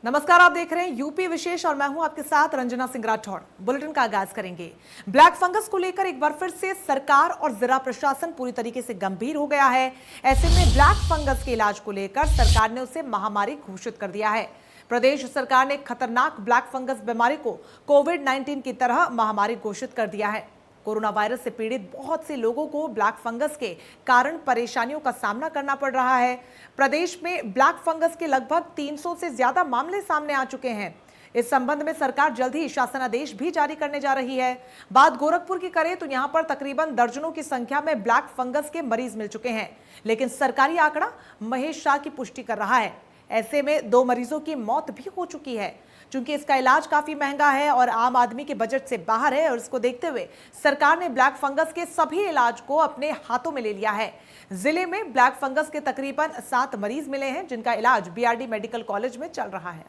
नमस्कार, आप देख रहे हैं यूपी विशेष और मैं हूं आपके साथ रंजना सिंह राठौड़। बुलेटिन का आगाज करेंगे। ब्लैक फंगस को लेकर एक बार फिर से सरकार और जिला प्रशासन पूरी तरीके से गंभीर हो गया है। ऐसे में ब्लैक फंगस के इलाज को लेकर सरकार ने उसे महामारी घोषित कर दिया है। प्रदेश सरकार ने खतरनाक ब्लैक फंगस बीमारी को कोविड-19 की तरह महामारी घोषित कर दिया है। कोरोना वायरस से पीड़ित बहुत से लोगों को ब्लैक फंगस के कारण परेशानियों का सामना करना पड़ रहा है। प्रदेश में ब्लैक फंगस के लगभग 300 से ज्यादा मामले सामने आ चुके हैं। इस संबंध में सरकार जल्द ही शासनादेश भी जारी करने जा रही है। बात गोरखपुर की करें तो यहां पर तकरीबन दर्जनों की संख्या में ब्लैक फंगस के मरीज मिल चुके हैं, लेकिन सरकारी आंकड़ा महेश शाह की पुष्टि कर रहा है। ऐसे में 2 मरीजों की मौत भी हो चुकी है। चूंकि इसका इलाज काफी महंगा है और आम आदमी के बजट से बाहर है, और इसको देखते हुए सरकार ने ब्लैक फंगस के सभी इलाज को अपने हाथों में ले लिया है। जिले में ब्लैक फंगस के तकरीबन 7 मरीज मिले हैं, जिनका इलाज बीआरडी मेडिकल कॉलेज में चल रहा है।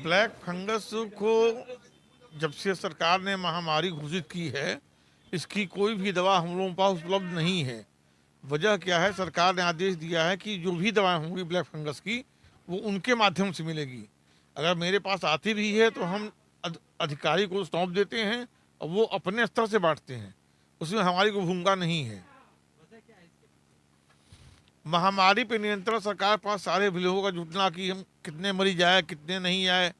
ब्लैक फंगस को जब से सरकार ने महामारी घोषित की है, इसकी कोई भी दवा हम लोगों के पास उपलब्ध नहीं है। वजह क्या है, सरकार ने आदेश दिया है कि जो भी दवाएं होंगी ब्लैक फंगस की वो उनके माध्यम से मिलेगी। अगर मेरे पास आती भी है तो हम अधिकारी को सौंप देते हैं और वो अपने स्तर से बांटते हैं, उसमें हमारी कोई भूमिका नहीं है। महामारी पे नियंत्रण सरकार के पास सारे लोगों का जुटना कि हम कितने मरीज आए कितने नहीं आए,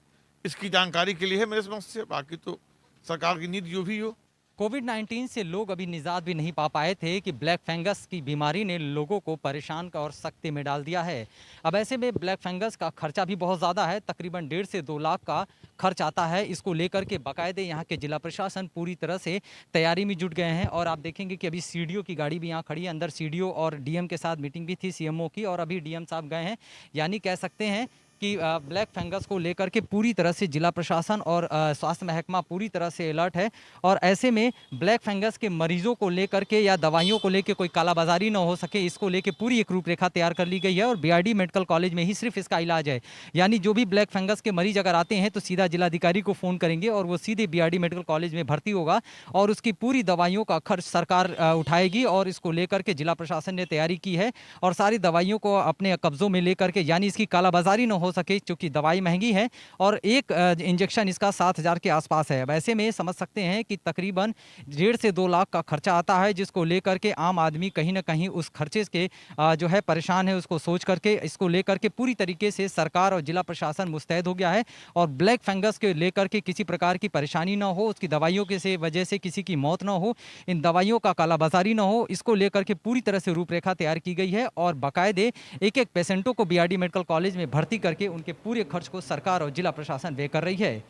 इसकी जानकारी के लिए है मेरे समझ से। बाकी तो सरकार की नीति जो भी हो। कोविड-19 से लोग अभी निजात भी नहीं पा पाए थे कि ब्लैक फंगस की बीमारी ने लोगों को परेशान और सख्ती में डाल दिया है। अब ऐसे में ब्लैक फंगस का खर्चा भी बहुत ज़्यादा है, तकरीबन 1.5 से 2 लाख का खर्च आता है। इसको लेकर के बाकायदे यहाँ के जिला प्रशासन पूरी तरह से तैयारी में जुट गए हैं। और आप देखेंगे कि अभी सीडीओ की गाड़ी भी यहाँ खड़ी है, अंदर सीडीओ और डीएम के साथ मीटिंग भी थी सीएमओ की, और अभी डीएम साहब गए हैं। यानी कह सकते हैं कि ब्लैक फंगस को लेकर के पूरी तरह से जिला प्रशासन और स्वास्थ्य महकमा पूरी तरह से अलर्ट है। और ऐसे में ब्लैक फंगस के मरीजों को लेकर के या दवाइयों को लेकर कोई कालाबाजारी ना हो सके, इसको लेकर पूरी एक रूपरेखा तैयार कर ली गई है। और बीआरडी मेडिकल कॉलेज में ही सिर्फ इसका इलाज है। यानी जो भी ब्लैक फंगस के मरीज अगर आते हैं तो सीधा जिलाधिकारी को फ़ोन करेंगे और वो सीधे बीआरडी मेडिकल कॉलेज में भर्ती होगा, और उसकी पूरी दवाइयों का खर्च सरकार उठाएगी। और इसको लेकर के जिला प्रशासन ने तैयारी की है और सारी दवाइयों को अपने कब्जों में लेकर के, यानी इसकी कालाबाजारी ना हो सके, क्योंकि दवाई महंगी है और एक इंजेक्शन इसका 7,000 के आसपास है। वैसे में समझ सकते हैं कि तकरीबन 1.5 से 2 लाख का खर्चा आता है, जिसको लेकर के आम आदमी कहीं ना कहीं उस खर्चे के जो है परेशान है। उसको सोच करके इसको लेकर के पूरी तरीके से सरकार और जिला प्रशासन मुस्तैद हो गया है। और ब्लैक फंगस के लेकर के किसी प्रकार की परेशानी ना हो, उसकी दवाइयों के से वजह से किसी की मौत ना हो, इन दवाइयों का कालाबाजारी ना हो, इसको लेकर के पूरी तरह से रूपरेखा तैयार की गई है। और बाकायदे एक एक पेशेंटों को बीआरडी मेडिकल कॉलेज में भर्ती करके उनके पूरे खर्च को सरकार और जिला प्रशासन व्यय कर रही है।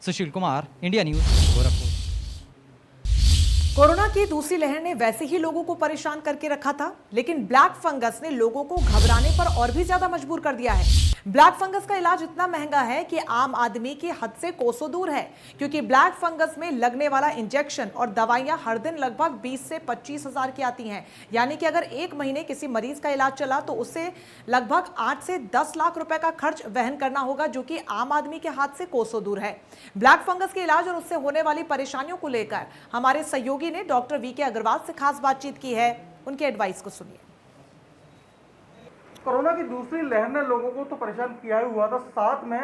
Sushil Kumar, India news, Gorakhpur. Corona की दूसरी लहर ने वैसे ही लोगों को परेशान करके रखा था, लेकिन ब्लैक फंगस ने लोगों को घबराने पर और भी ज्यादा मजबूर कर दिया है। ब्लैक फंगस का इलाज इतना महंगा है कि आम आदमी की हद से कोसों दूर है, क्योंकि ब्लैक फंगस में लगने वाला इंजेक्शन और दवाइयां हर दिन लगभग 20 से 25 हजार की आती हैं। यानी कि अगर 1 महीने किसी मरीज का इलाज चला तो उसे लगभग 8 से 10 लाख रुपए का खर्च वहन करना होगा, जो कि आम आदमी के हाथ से कोसों दूर है। ब्लैक फंगस के इलाज और उससे होने वाली परेशानियों को लेकर हमारे सहयोगी ने डॉक्टर वीके अग्रवाल से खास बातचीत की है। उनके एडवाइस को सुनिए। कोरोना की दूसरी लहर ने लोगों को तो परेशान किया ही हुआ था, साथ में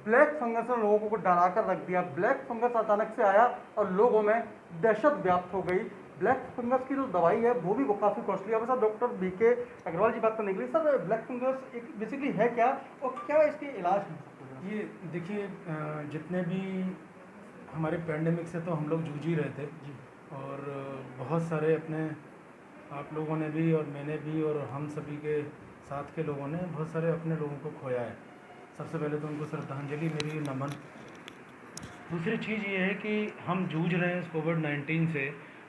ब्लैक फंगस ने लोगों को डरा कर रख दिया। ब्लैक फंगस अचानक से आया और लोगों में दहशत व्याप्त हो गई। ब्लैक फंगस की जो दवाई है वो भी काफ़ी कॉस्टली है। सर डॉक्टर वीके अग्रवाल जी बात करने के लिए। सर ब्लैक फंगस एक बेसिकली है क्या और क्या इसके इलाज है? ये देखिए, जितने भी हमारे पैंडेमिक से तो हम लोग जूझ ही रहे थे और बहुत सारे अपने आप लोगों ने भी और मैंने भी और हम सभी के साथ के लोगों ने बहुत सारे अपने लोगों को खोया है। सबसे पहले तो उनको श्रद्धांजलि, मेरी नमन। दूसरी चीज़ ये है कि हम जूझ रहे हैं इस कोविड-19 से,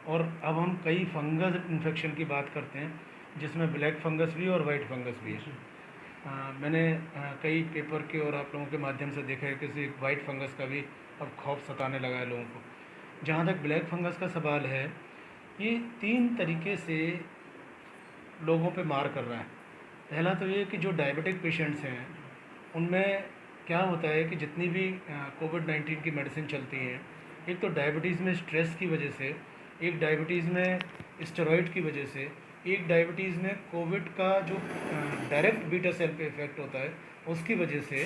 और अब हम कई फंगस इन्फेक्शन की बात करते हैं, जिसमें ब्लैक फंगस भी और वाइट फंगस भी है। मैंने कई पेपर के और आप लोगों के माध्यम से देखा है कि वाइट फंगस का भी अब खौफ सताने लगा है लोगों को। जहाँ तक ब्लैक फंगस का सवाल है, ये 3 तरीके से लोगों पे मार कर रहा है। पहला तो ये कि जो डायबिटिक पेशेंट्स हैं उनमें क्या होता है कि जितनी भी कोविड-19 की मेडिसिन चलती हैं, एक तो डायबिटीज़ में स्ट्रेस की वजह से, एक डायबिटीज़ में स्टेरॉइड की वजह से, एक डायबिटीज़ में कोविड का जो डायरेक्ट बीटा सेल पे इफेक्ट होता है उसकी वजह से,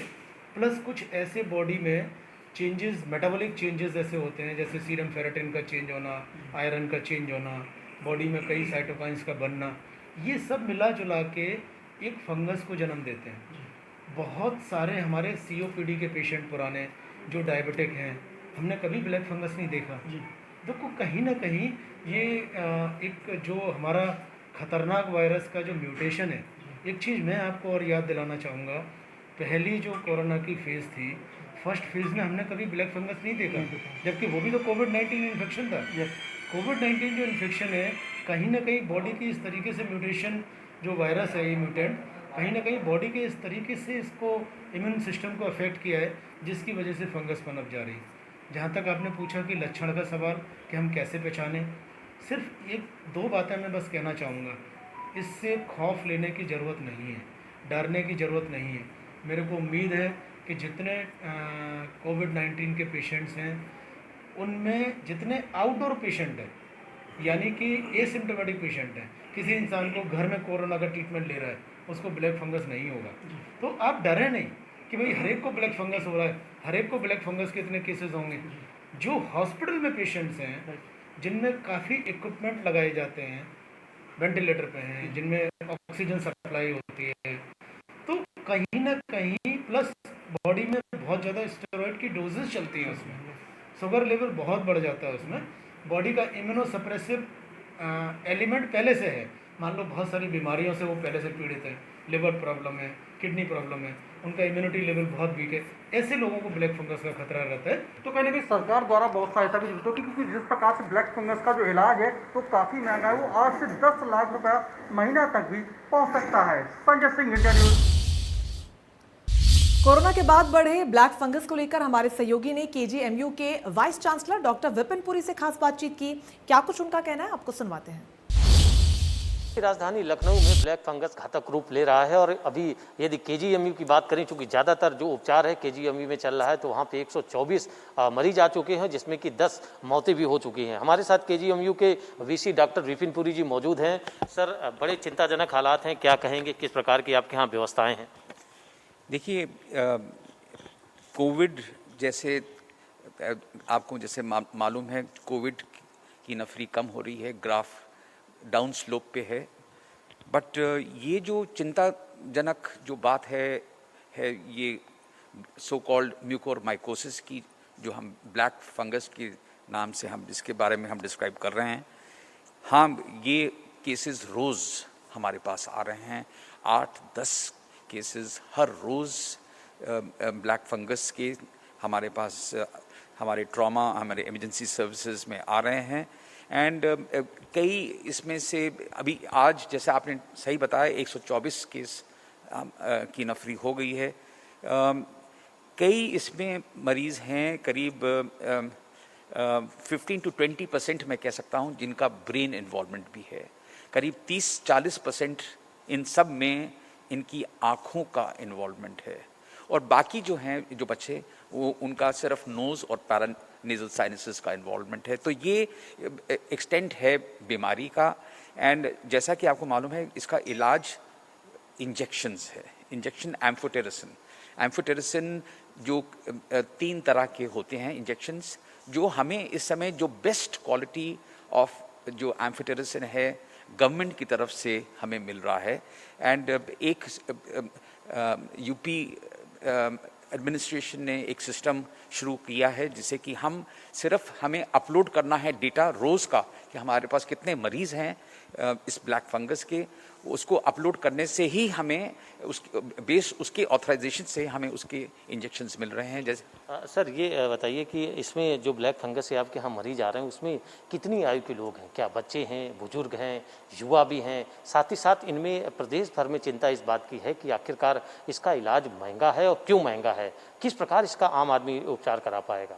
प्लस कुछ ऐसे बॉडी में चेंजेस, मेटाबॉलिक चेंजेस ऐसे होते हैं जैसे सीरम फेरेटिन का चेंज होना, आयरन का चेंज होना, बॉडी में कई साइटोकाइंस का बनना, ये सब मिला जुला के एक फंगस को जन्म देते हैं। बहुत सारे हमारे सीओपीडी के पेशेंट पुराने जो डायबिटिक हैं, हमने कभी ब्लैक फंगस नहीं देखा। देखो कहीं ना कहीं ये एक जो हमारा खतरनाक वायरस का जो म्यूटेशन है। एक चीज़ मैं आपको और याद दिलाना चाहूँगा, पहली जो कोरोना की फेज़ थी, फर्स्ट फेज़ में हमने कभी ब्लैक फंगस नहीं देखा, जबकि वो भी तो कोविड-19 इन्फेक्शन था। कोविड-19 जो इन्फेक्शन है, कहीं ना कहीं बॉडी की इस तरीके से म्यूटेशन, जो वायरस है ये म्यूटेंट, कहीं ना कहीं बॉडी के इस तरीके से इसको इम्यून सिस्टम को अफेक्ट किया है, जिसकी वजह से फंगस पनप जा रही है। जहाँ तक आपने पूछा कि लक्षण का सवाल कि हम कैसे पहचानें, सिर्फ एक दो बातें मैं बस कहना चाहूँगा। इससे खौफ लेने की ज़रूरत नहीं है, डरने की ज़रूरत नहीं है। मेरे को उम्मीद है कि जितने कोविड-19 के पेशेंट्स हैं, उनमें जितने आउटडोर पेशेंट हैं, यानी कि एसिम्प्टोमेटिक पेशेंट हैं, किसी इंसान को घर में कोरोना का ट्रीटमेंट ले रहा है, उसको ब्लैक फंगस नहीं होगा। तो आप डरें नहीं कि भाई हर एक को ब्लैक फंगस हो रहा है, हर एक को ब्लैक फंगस के इतने केसेस होंगे। जो हॉस्पिटल में पेशेंट्स हैं, जिनमें काफ़ी इक्विपमेंट लगाए जाते हैं, वेंटिलेटर पे हैं, जिनमें ऑक्सीजन सप्लाई होती है, तो कहीं ना कहीं प्लस बॉडी में बहुत ज़्यादा स्टेरॉइड की डोजेस चलती हैं, उसमें शुगर लेवल बहुत बढ़ जाता है, उसमें बॉडी का इम्यूनोसप्रेसिव एलिमेंट पहले से है। मान लो बहुत सारी बीमारियों से वो पहले से पीड़ित है, लिवर प्रॉब्लम है, किडनी प्रॉब्लम है, उनका इम्यूनिटी लेवल बहुत वीक है, ऐसे लोगों को ब्लैक फंगस का खतरा रहता है। तो कहीं ना कहीं सरकार द्वारा बहुत सहायता भी मिलती है, क्योंकि जिस प्रकार से ब्लैक फंगस का जो इलाज है तो काफ़ी महंगा है, वो 8 से 10 लाख रुपया महीना तक भी पहुंच सकता है। Sanjay Singh, India news. Corona के बाद बढ़े ब्लैक फंगस को लेकर हमारे सहयोगी ने केजीएमयू के vice chancellor doctor Vipin Puri से खास बातचीत की। क्या कुछ उनका कहना है, आपको सुनवाते हैं। राजधानी लखनऊ में ब्लैक फंगस घातक रूप ले रहा है और अभी यदि केजीएमयू की बात करें, चूंकि ज़्यादातर जो उपचार है केजीएमयू में चल रहा है, तो वहाँ पे 124 मरीज आ चुके हैं, जिसमें कि 10 मौतें भी हो चुकी हैं। हमारे साथ केजीएमयू के वीसी डॉक्टर विपिन पुरी जी मौजूद हैं। सर, बड़े चिंताजनक हालात हैं, क्या कहेंगे, किस प्रकार की आपके यहाँ व्यवस्थाएँ हैं? देखिए, कोविड जैसे आपको जैसे मालूम है, कोविड की नफरी कम हो रही है, ग्राफ डाउन स्लोप पे है। बट ये जो चिंताजनक जो बात है ये सो कॉल्ड म्यूकोरमाइकोसिस की, जो हम ब्लैक फंगस के नाम से हम जिसके बारे में हम डिस्क्राइब कर रहे हैं। हाँ, ये केसेस रोज़ हमारे पास आ रहे हैं, 8-10 केसेस हर रोज़ ब्लैक फंगस के हमारे पास हमारे ट्रॉमा, हमारे इमरजेंसी सर्विसेज में आ रहे हैं। एंड कई इसमें से अभी आज जैसे आपने सही बताया 124 केस की नफरी हो गई है। कई इसमें मरीज़ हैं, करीब 15 to 20% मैं कह सकता हूँ जिनका ब्रेन इन्वॉल्वमेंट भी है। करीब 30-40% इन सब में इनकी आँखों का इन्वॉल्वमेंट है, और बाकी जो हैं जो बच्चे वो उनका सिर्फ नोज़ और पैरानेज़ल साइनसेस का इन्वॉल्वमेंट है। तो ये एक्सटेंट है बीमारी का। एंड जैसा कि आपको मालूम है, इसका इलाज इंजेक्शंस है, इंजेक्शन एम्फोटेरिसिन जो 3 तरह के होते हैं इंजेक्शंस, जो हमें इस समय जो बेस्ट क्वालिटी ऑफ जो एम्फोटेरिसिन है गवर्नमेंट की तरफ से हमें मिल रहा है। एंड एक यूपी एडमिनिस्ट्रेशन ने एक सिस्टम शुरू किया है जिससे कि हमें अपलोड करना है डेटा रोज़ का कि हमारे पास कितने मरीज़ हैं इस ब्लैक फंगस के। उसको अपलोड करने से ही हमें उसके ऑथराइजेशन से हमें उसके इंजेक्शंस मिल रहे हैं। जैसे सर, ये बताइए कि इसमें जो ब्लैक फंगस से आपके यहाँ मरीज आ रहे हैं, उसमें कितनी आयु के लोग हैं? क्या बच्चे हैं, बुजुर्ग हैं, युवा भी हैं? साथ ही साथ इनमें प्रदेश भर में चिंता इस बात की है कि आखिरकार इसका इलाज महंगा है, और क्यों महंगा है, किस प्रकार इसका आम आदमी उपचार करा पाएगा?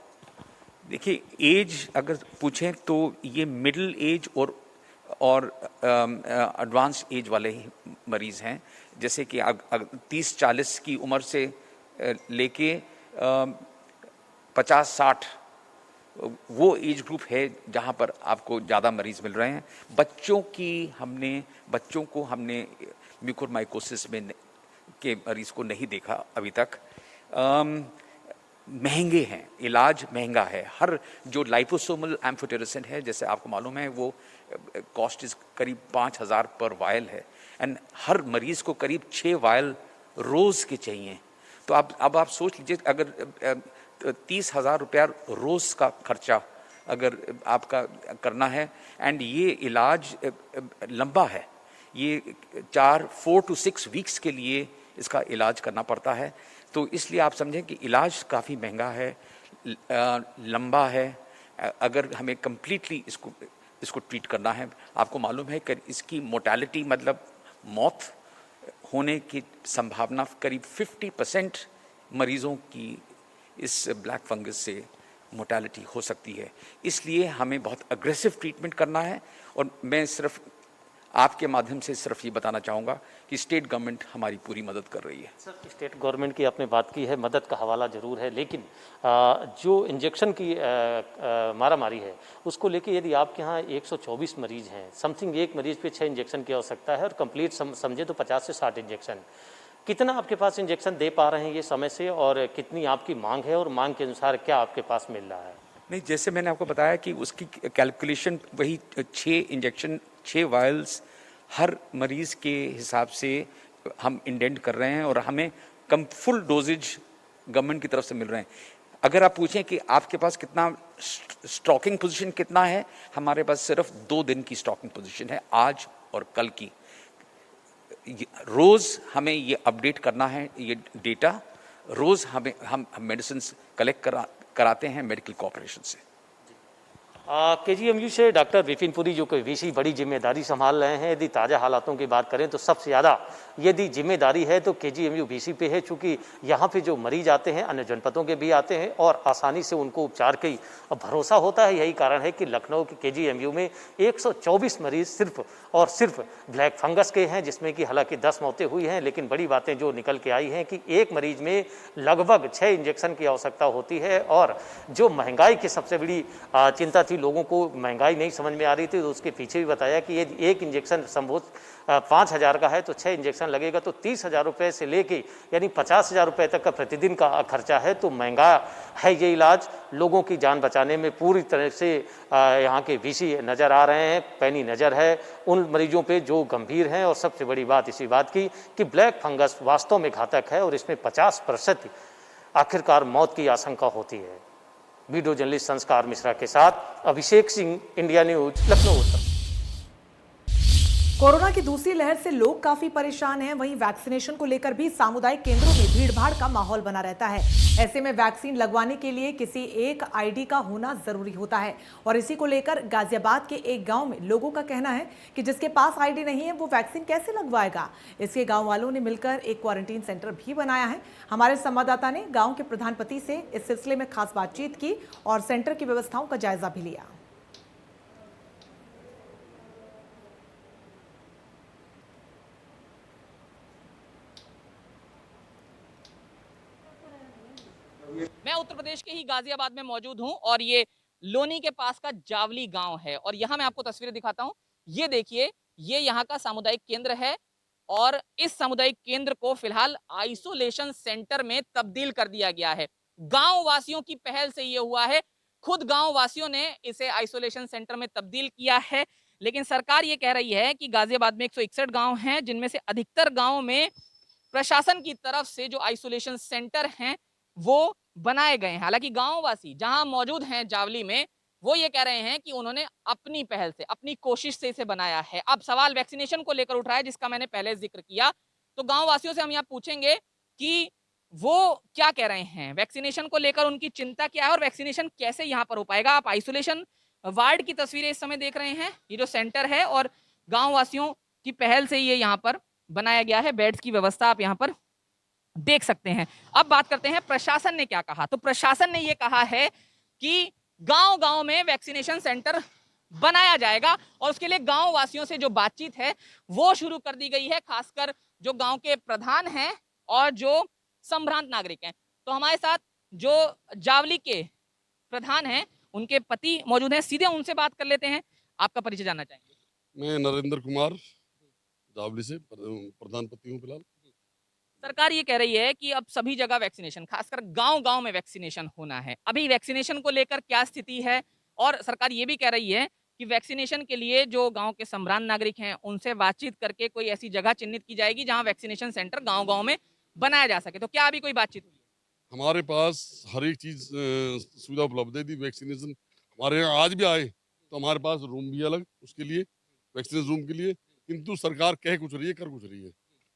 देखिए, एज अगर पूछें तो ये मिडिल एज और एडवांस एज वाले ही मरीज़ हैं। जैसे कि 30-40 की उम्र से लेके 50-60 वो एज ग्रुप है जहाँ पर आपको ज़्यादा मरीज मिल रहे हैं। बच्चों को हमने म्यूकोरमाइकोसिस में के मरीज को नहीं देखा अभी तक। महंगे हैं, इलाज महंगा है। हर जो लाइपोसोमल एम्फोटेरिसिन है, जैसे आपको मालूम है, वो कॉस्ट इस करीब 5,000 पर वायल है एंड हर मरीज को करीब 6 वायल रोज़ के चाहिए। तो अब आप सोच लीजिए, अगर 30,000 रुपया रोज़ का खर्चा अगर आपका करना है एंड ये इलाज लंबा है, ये 4 to 6 वीक्स के लिए इसका इलाज करना पड़ता है। तो इसलिए आप समझें कि इलाज काफ़ी महंगा है, लंबा है। अगर हमें कम्प्लीटली इसको ट्रीट करना है, आपको मालूम है कि इसकी मोर्टेलिटी मतलब मौत होने की संभावना करीब 50% मरीज़ों की इस ब्लैक फंगस से मोर्टेलिटी हो सकती है। इसलिए हमें बहुत अग्रेसिव ट्रीटमेंट करना है। और मैं सिर्फ आपके माध्यम से सिर्फ ये बताना चाहूँगा कि स्टेट गवर्नमेंट हमारी पूरी मदद कर रही है। सर, स्टेट गवर्नमेंट की आपने बात की है, मदद का हवाला जरूर है, लेकिन जो इंजेक्शन की मारामारी है उसको लेके यदि आपके यहाँ 124 मरीज हैं, समथिंग एक मरीज पे 6 इंजेक्शन की आवश्यकता है और कंप्लीट समझे तो 50 से 60 इंजेक्शन, कितना आपके पास इंजेक्शन दे पा रहे हैं ये समय से, और कितनी आपकी मांग है और मांग के अनुसार क्या आपके पास मिल रहा है? नहीं, जैसे मैंने आपको बताया कि उसकी कैलकुलेशन वही 6 इंजेक्शन 6 वायल्स हर मरीज़ के हिसाब से हम इंडेंट कर रहे हैं और हमें फुल डोजेज गवर्नमेंट की तरफ से मिल रहे हैं। अगर आप पूछें कि आपके पास कितना स्टॉकिंग पोजीशन कितना है, हमारे पास सिर्फ 2 दिन की स्टॉकिंग पोजीशन है, आज और कल की। रोज़ हमें ये अपडेट करना है, ये डेटा रोज़ हम मेडिसिन कलेक्ट कराते हैं मेडिकल कॉर्पोरेशन से। केजीएमयू से डॉक्टर विपिन पुरी जो कि वीसी बड़ी जिम्मेदारी संभाल रहे हैं, यदि ताज़ा हालातों की बात करें तो सबसे ज़्यादा यदि जिम्मेदारी है तो केजीएमयू वीसी पे है, चूँकि यहाँ पे जो मरीज आते हैं अन्य जनपदों के भी आते हैं और आसानी से उनको उपचार की भरोसा होता है। यही कारण है कि लखनऊ के केजीएमयू में 124 मरीज सिर्फ और सिर्फ ब्लैक फंगस के हैं, जिसमें कि हालांकि 10 मौतें हुई हैं, लेकिन बड़ी बातें जो निकल के आई हैं कि एक मरीज में लगभग 6 इंजेक्शन की आवश्यकता होती है। और जो महंगाई की सबसे बड़ी चिंता थी, लोगों को महंगाई नहीं समझ में आ रही थी, तो उसके पीछे भी बताया कि ये एक इंजेक्शन संभवत 5,000 का है तो 6 इंजेक्शन लगेगा, तो 30,000 रुपये से लेके यानी 50,000 रुपये तक का प्रतिदिन का खर्चा है। तो महंगा है ये इलाज, लोगों की जान बचाने में पूरी तरह से यहाँ के वीसी नज़र आ रहे हैं, पैनी नज़र है उन मरीजों पे जो गंभीर हैं। और सबसे बड़ी बात इसी बात की कि ब्लैक फंगस वास्तव में घातक है और इसमें 50% आखिरकार मौत की आशंका होती है। वीडियो जर्नलिस्ट संस्कार मिश्रा के साथ अभिषेक सिंह, इंडिया न्यूज, लखनऊ उत्तर। कोरोना की दूसरी लहर से लोग काफी परेशान हैं, वहीं वैक्सीनेशन को लेकर भी सामुदायिक केंद्रों में भीड़भाड़ का माहौल बना रहता है। ऐसे में वैक्सीन लगवाने के लिए किसी एक आईडी का होना जरूरी होता है और इसी को लेकर गाजियाबाद के एक गांव में लोगों का कहना है कि जिसके पास आईडी नहीं है वो वैक्सीन कैसे लगवाएगा। इसके गांव वालों ने मिलकर एक क्वारंटीन सेंटर भी बनाया है। हमारे संवाददाता ने गाँव के प्रधानपति से इस सिलसिले में खास बातचीत की और सेंटर की व्यवस्थाओं का जायजा भी लिया। मैं उत्तर प्रदेश के ही गाजियाबाद में मौजूद हूं और ये लोनी के पास का जावली गांव है और यहां मैं आपको तस्वीरें दिखाता हूं। ये देखिए, ये यहां का सामुदायिक केंद्र है और इस सामुदायिक केंद्र को फिलहाल आइसोलेशन सेंटर में तब्दील कर दिया गया है। गांव वासियों की पहल से ये हुआ है, खुद गांव वासियों ने इसे आइसोलेशन सेंटर में तब्दील किया है। लेकिन सरकार ये कह रही है कि गाजियाबाद में 161 गांव हैं, जिनमें से अधिकतर गांव में प्रशासन की तरफ से जो आइसोलेशन सेंटर हैं वो बनाए गए हैं। हालांकि गांववासी जहां मौजूद हैं जावली में, वो ये कह रहे हैं कि उन्होंने अपनी पहल से, अपनी कोशिश से इसे बनाया है। अब सवाल वैक्सीनेशन को लेकर उठ रहा है, जिसका मैंने पहले जिक्र किया। तो गांववासियों से हम यहाँ पूछेंगे कि वो क्या कह रहे हैं, वैक्सीनेशन को लेकर उनकी चिंता क्या है और वैक्सीनेशन कैसे यहाँ पर हो पाएगा। आप आइसोलेशन वार्ड की तस्वीरें इस समय देख रहे हैं, ये जो सेंटर है और गाँववासियों की पहल से ये यहाँ पर बनाया गया है। बेड्स की व्यवस्था आप यहाँ पर देख सकते हैं। अब बात करते हैं प्रशासन ने क्या कहा। तो प्रशासन ने यह कहा है कि गांव-गांव में वैक्सीनेशन सेंटर बनाया जाएगा और उसके लिए गांव वासियों से जो बातचीत है वो शुरू कर दी गई है, खासकर जो गांव के प्रधान हैं और जो संभ्रांत नागरिक हैं। तो हमारे साथ जो जावली के प्रधान हैं उनके पति मौजूद हैं, सीधे उनसे बात कर लेते हैं। आपका परिचय जानना चाहेंगे। मैं नरेंद्र कुमार जावली से प्रधान पति हूँ फिलहाल। सरकार ये कह रही है कि अब सभी जगह वैक्सीनेशन, खासकर गांव-गांव में वैक्सीनेशन होना है। अभी वैक्सीनेशन को लेकर क्या स्थिति है? और सरकार ये भी कह रही है कि वैक्सीनेशन के लिए जो गांव के सम्भ्रांत नागरिक हैं, उनसे बातचीत करके कोई ऐसी जगह चिन्हित की जाएगी जहां वैक्सीनेशन सेंटर गांव-गांव में बनाया जा सके। तो क्या अभी कोई बातचीत हुई है? हमारे पास हर एक चीज़ सुविधा उपलब्ध है। यदि वैक्सीनेशन हमारे यहाँ आज भी आए तो हमारे पास रूम भी अलग उसके लिए, वैक्सीनेशन रूम के लिए। किंतु सरकार कह कुछ रही है, कर कुछ रही है।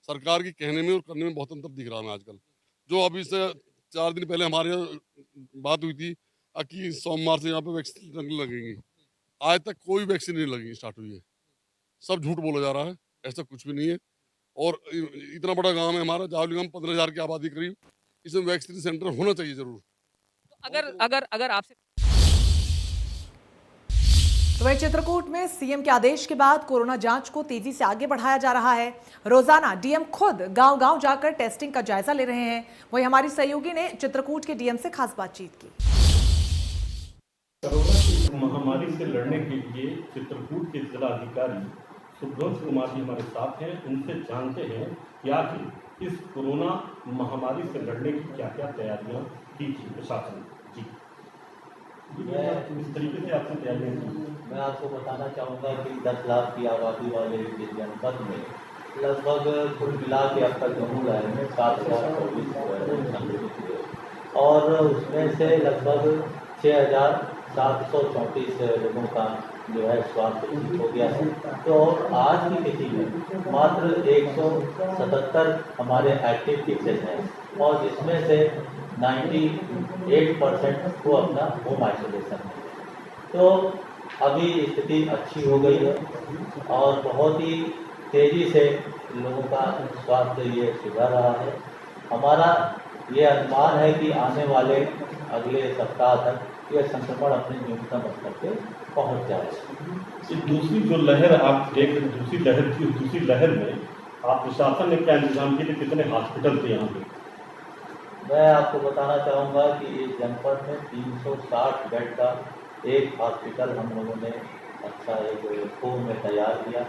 सरकार के कहने में और करने में बहुत अंतर दिख रहा है आजकल। जो अभी से 4 दिन पहले हमारे यहाँ बात हुई थी कि सोमवार से यहाँ पे वैक्सीन लगने लगेंगी, आज तक कोई वैक्सीन नहीं लगी स्टार्ट हुई है। सब झूठ बोला जा रहा है, ऐसा कुछ भी नहीं है। और इतना बड़ा गांव है हमारा जावली गांव, 15,000 की आबादी करीब, इसमें वैक्सीन सेंटर होना चाहिए जरूर। तो अगर आपसे तो वहीं चित्रकूट में सीएम के आदेश के बाद कोरोना जांच को तेजी से आगे बढ़ाया जा रहा है। रोजाना डीएम खुद गांव-गांव जाकर टेस्टिंग का जायजा ले रहे हैं। वहीं हमारी सहयोगी ने चित्रकूट के डीएम से खास बातचीत की। कोरोना की महामारी से लड़ने के लिए चित्रकूट के जिलाधिकारी सुब्रत कुमार जी हमारे साथ हैं। उनसे जानते हैं कि आखिर इस कोरोना महामारी से लड़ने की क्या क्या तैयारियां की थी प्रशासन। जी इस तरीके से आपने तैयारियां की। मैं आपको बताना चाहूँगा कि 10 लाख की आबादी वाले इस जनपद में लगभग कुल मिला के अब तक जम्मू लाइन में 7,024 संक्रमित हुए और उसमें से लगभग 6,734 लोगों का जो है स्वास्थ्य ठीक हो गया है। तो और आज की स्थिति में मात्र 177 हमारे एक्टिव केसेज हैं और जिसमें से 98% को अपना होम आइसोलेशन है। तो अभी स्थिति अच्छी हो गई है और बहुत ही तेज़ी से लोगों का स्वास्थ्य ये सुधर रहा है। हमारा ये अनुमान है कि आने वाले अगले सप्ताह तक यह संक्रमण अपने न्यूनतम स्तर पे पहुंच जाएगा। दूसरी जो लहर आप देख रहे, दूसरी लहर थी, दूसरी लहर में आप प्रशासन ने क्या इंतजाम किए थे? कितने हॉस्पिटल थे यहाँ पे? मैं आपको बताना चाहूँगा कि इस जनपद में 360 बेड का एक हॉस्पिटल हम लोगों ने अच्छा एक फॉर्म में तैयार किया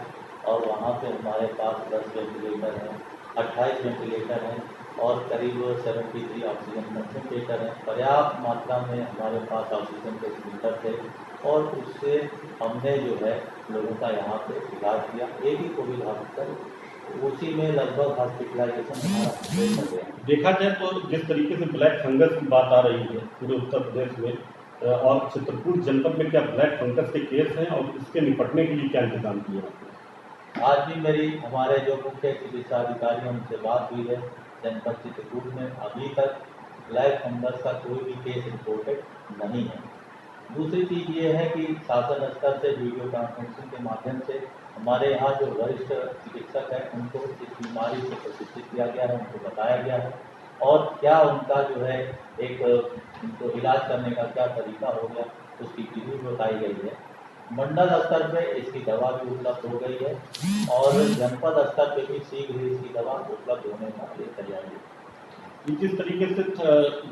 और वहाँ पे हमारे पास 10 वेंटिलेटर हैं, 28 वेंटिलेटर हैं और करीब 73 ऑक्सीजन कंसनट्रेटर हैं। पर्याप्त मात्रा में हमारे पास ऑक्सीजन के सिलेंडर थे और उससे हमने जो है लोगों का यहाँ पे इलाज किया। एक ही कोविड हॉस्पिटल, उसी में लगभग हॉस्पिटलाइजेशन हमारा हो गया। देखा जाए तो जिस तरीके से ब्लैक फंगस की बात आ रही है पूरे उत्तर प्रदेश में और चित्रकूट जनपद में, क्या ब्लैक फंगस के केस हैं और इसके निपटने के लिए क्या इंतजाम किया? आज भी मेरी हमारे जो मुख्य चिकित्सा अधिकारी हैं उनसे बात हुई है। जनपद चित्रकूट में अभी तक ब्लैक फंगस का कोई भी केस रिपोर्टेड नहीं है। दूसरी चीज़ ये है कि शासन स्तर से वीडियो कॉन्फ्रेंसिंग के माध्यम से हमारे यहाँ जो वरिष्ठ चिकित्सक हैं उनको इस बीमारी से प्रशिक्षित किया गया है, उनको बताया गया है और क्या उनका जो है एक उनको इलाज करने का क्या तरीका हो गया उसकी विधि बताई गई है। मंडल स्तर पे इसकी दवा भी उपलब्ध हो गई है और जनपद स्तर पे भी शीघ्र ही इसकी दवा उपलब्ध होने का ये तैयारी है। जिस तरीके से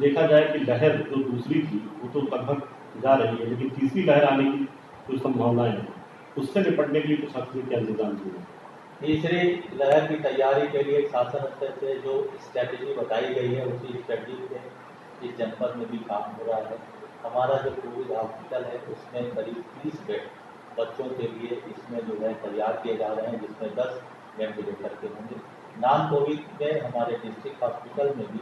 देखा जाए कि लहर जो दूसरी थी वो तो लगभग जा रही है, लेकिन तीसरी लहर आने की जो संभावनाएं हैं उससे निपटने के लिए प्रशासन ने क्या इंतजाम किए? तीसरी लहर की तैयारी के लिए शासन स्तर से जो स्ट्रैटेजी बताई गई है उसी स्ट्रैटेजी पे इस जनपद में भी काम हो रहा है। हमारा जो कोविड हॉस्पिटल है उसमें करीब 30 बेड बच्चों के लिए इसमें जो है तैयार किए जा रहे हैं, जिसमें 10 वेंटिलेटर के होंगे। नॉन कोविड में हमारे डिस्ट्रिक्ट हॉस्पिटल में भी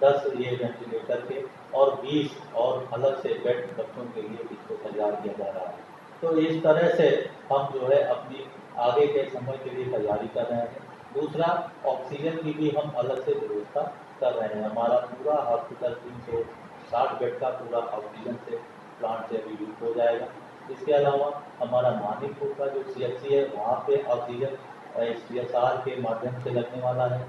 10 ये वेंटिलेटर के और 20 और अलग से बेड बच्चों के लिए इसको तैयार किया जा रहा है। तो इस तरह से हम जो है अपनी आगे के समय के लिए तैयारी कर रहे हैं। दूसरा, ऑक्सीजन की भी हम अलग से व्यवस्था कर रहे हैं। हमारा पूरा हॉस्पिटल 360 बेड का पूरा ऑक्सीजन से प्लांट से रिलीज हो जाएगा। इसके अलावा हमारा मानिकपुर का जो CHC है वहाँ पे ऑक्सीजन CSR के माध्यम से लगने वाला है।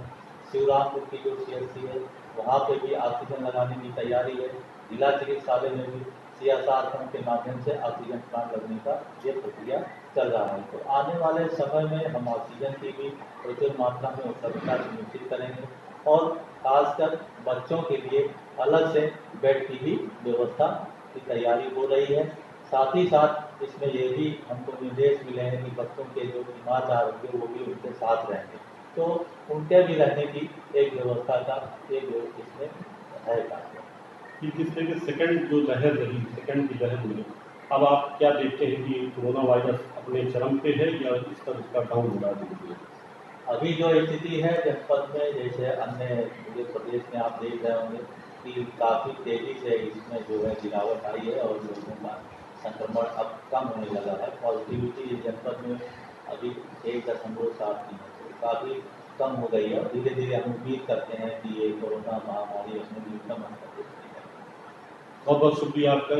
शिवरामपुर की जो CHC है वहाँ पे भी ऑक्सीजन लगाने की तैयारी है। जिला चिकित्सालय में भी CSR फंड के माध्यम से ऑक्सीजन प्लांट लगने का ये प्रक्रिया चल रहा है। तो आने वाले समय में हम ऑक्सीजन की भी प्रचुर मात्रा में उपलब्धता सुनिश्चित करेंगे और खासकर बच्चों के लिए अलग से बेड की भी व्यवस्था की तैयारी हो रही है। साथ ही साथ इसमें ये भी हमको निर्देश मिले हैं कि बच्चों के जो बीमार होंगे वो भी उनके साथ रहेंगे, तो उनके भी रहने की एक व्यवस्था का इसमें है कार्य। कि जिस तरह की सेकंड जो लहर रही, सेकंड की लहर मिली, अब आप क्या देखते हैं कि कोरोना वायरस अपने चरम पे है या इस पर इसका डाउन हो रहा है? अभी जो स्थिति है जनपद में, जैसे अन्य पूरे प्रदेश में आप देख रहे होंगे कि काफ़ी तेजी से इसमें जो है गिरावट आई है और लोगों का संक्रमण अब कम होने लगा है। पॉजिटिविटी जनपद में अभी 1.7 है, तो काफ़ी कम हो गई है और धीरे धीरे हम उम्मीद करते हैं कि ये कोरोना महामारी अपने न्यूनतम स्तर पर है। बहुत बहुत शुक्रिया आपका।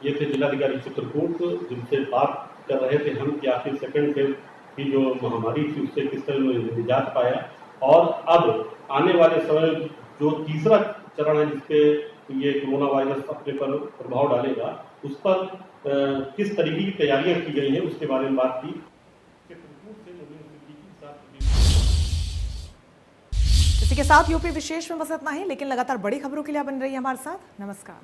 ये थे जिलाधिकारी चित्रकूट, जिनसे बात कर रहे थे हम कि आखिर सेकंड वेव की जो महामारी थी उससे किस तरह उन्होंने निजात पाया, और अब आने वाले समय जो तीसरा चरण है जिसपे ये कोरोना वायरस अपने पर प्रभाव डालेगा, उस पर किस तरीके की तैयारियां की गई हैं उसके बारे में बात की। इसी के साथ यूपी विशेष में बस इतना ही, लेकिन लगातार बड़ी खबरों के लिए आप बन रही है हमारे साथ। नमस्कार।